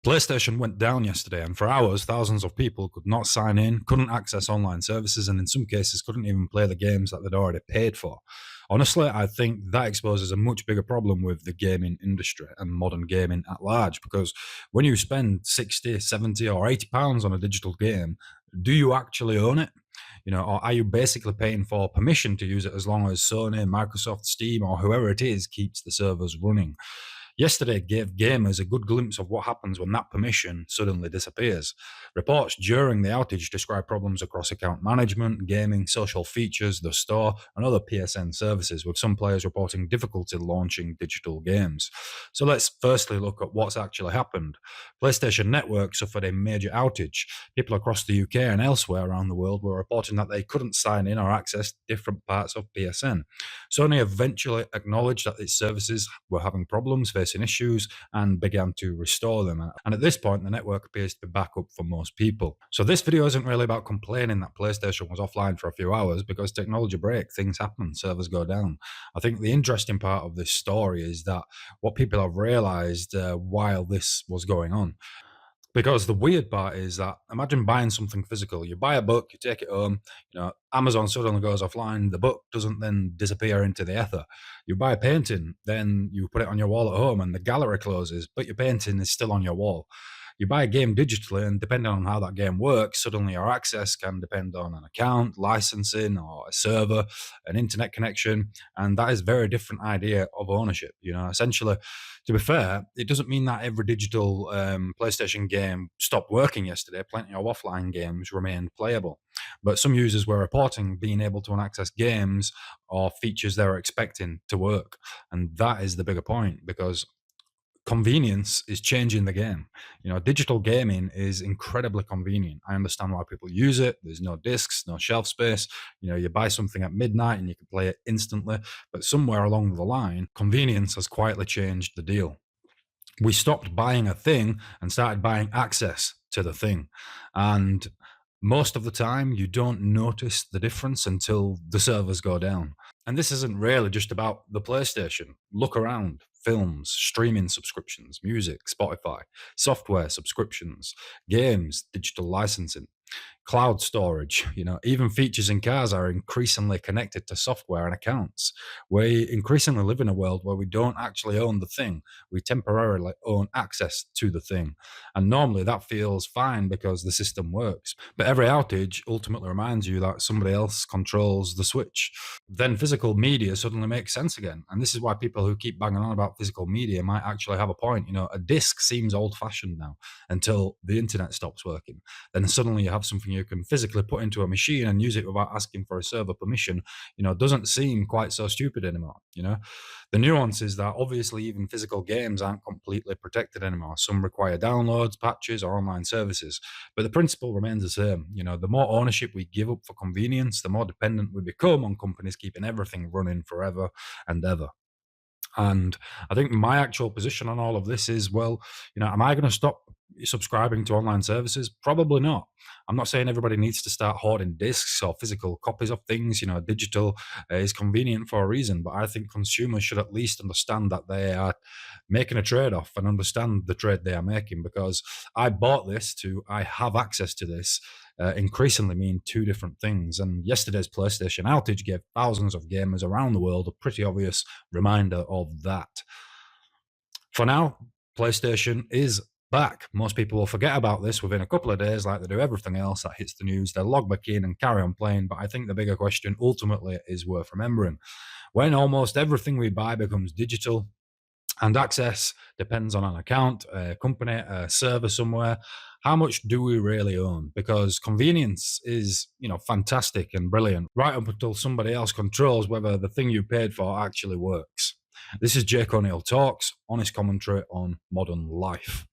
PlayStation went down yesterday, and for hours, thousands of people could not sign in, couldn't access online services, and in some cases, couldn't even play the games that they'd already paid for. Honestly, I think that exposes a much bigger problem with the gaming industry and modern gaming at large, because when you spend 60, 70, or £80 on a digital game, do you actually own it? Or are you basically paying for permission to use it as long as Sony, Microsoft, Steam, or whoever it is keeps the servers running? Yesterday gave gamers a good glimpse of what happens when that permission suddenly disappears. Reports during the outage describe problems across account management, gaming, social features, the store, and other PSN services, with some players reporting difficulty launching digital games. So let's firstly look at what's actually happened. PlayStation Network suffered a major outage. People across the UK and elsewhere around the world were reporting that they couldn't sign in or access different parts of PSN. Sony eventually acknowledged that its services were having problems, facing issues, and began to restore them. And at this point, the network appears to be back up for most people. So this video isn't really about complaining that PlayStation was offline for a few hours, because technology break, things happen, servers go down. I think the interesting part of this story is that what people have realized while this was going on. Because the weird part is that, imagine buying something physical. You buy a book, you take it home, Amazon suddenly goes offline, the book doesn't then disappear into the ether. You buy a painting, then you put it on your wall at home and the gallery closes, but your painting is still on your wall. You buy a game digitally, and depending on how that game works, suddenly your access can depend on an account, licensing, or a server, an internet connection, and that is a very different idea of ownership. Essentially, to be fair, it doesn't mean that every digital PlayStation game stopped working yesterday. Plenty of offline games remained playable. But some users were reporting being able to access games or features they were expecting to work. And that is the bigger point, because convenience is changing the game. Digital gaming is incredibly convenient. I understand why people use it. There's no discs, no shelf space. You buy something at midnight and you can play it instantly. But somewhere along the line, convenience has quietly changed the deal. We stopped buying a thing and started buying access to the thing. And most of the time, you don't notice the difference until the servers go down. And this isn't really just about the PlayStation. Look around: films, streaming subscriptions, music, Spotify, software subscriptions, games, digital licensing, cloud storage. Even features in cars are increasingly connected to software and accounts. We increasingly live in a world where we don't actually own the thing. We temporarily own access to the thing. And normally that feels fine because the system works. But every outage ultimately reminds you that somebody else controls the switch. Then physical media suddenly makes sense again. And this is why people who keep banging on about physical media might actually have a point. A disc seems old fashioned now until the internet stops working. Then suddenly you have something you can physically put into a machine and use it without asking for a server permission. Doesn't seem quite so stupid anymore. The nuance is that obviously even physical games aren't completely protected anymore. Some require downloads, patches, or online services, but the principle remains the same. The more ownership we give up for convenience, the more dependent we become on companies keeping everything running forever and ever. And I think my actual position on all of this is, well, am I going to stop subscribing to online services? Probably not. I'm not saying everybody needs to start hoarding discs or physical copies of things. Digital is convenient for a reason, but I think consumers should at least understand that they are making a trade-off and understand the trade they are making, because I bought this to, I have access to this, increasingly mean two different things. And yesterday's PlayStation outage gave thousands of gamers around the world a pretty obvious reminder of that. For now, PlayStation is back. Most people will forget about this within a couple of days, like they do everything else that hits the news. They'll log back in and carry on playing. But I think the bigger question ultimately is worth remembering. When almost everything we buy becomes digital, and access depends on an account, a company, a server somewhere, how much do we really own? Because convenience is, fantastic and brilliant, right up until somebody else controls whether the thing you paid for actually works. This is Jake O'Neill Talks, honest commentary on modern life.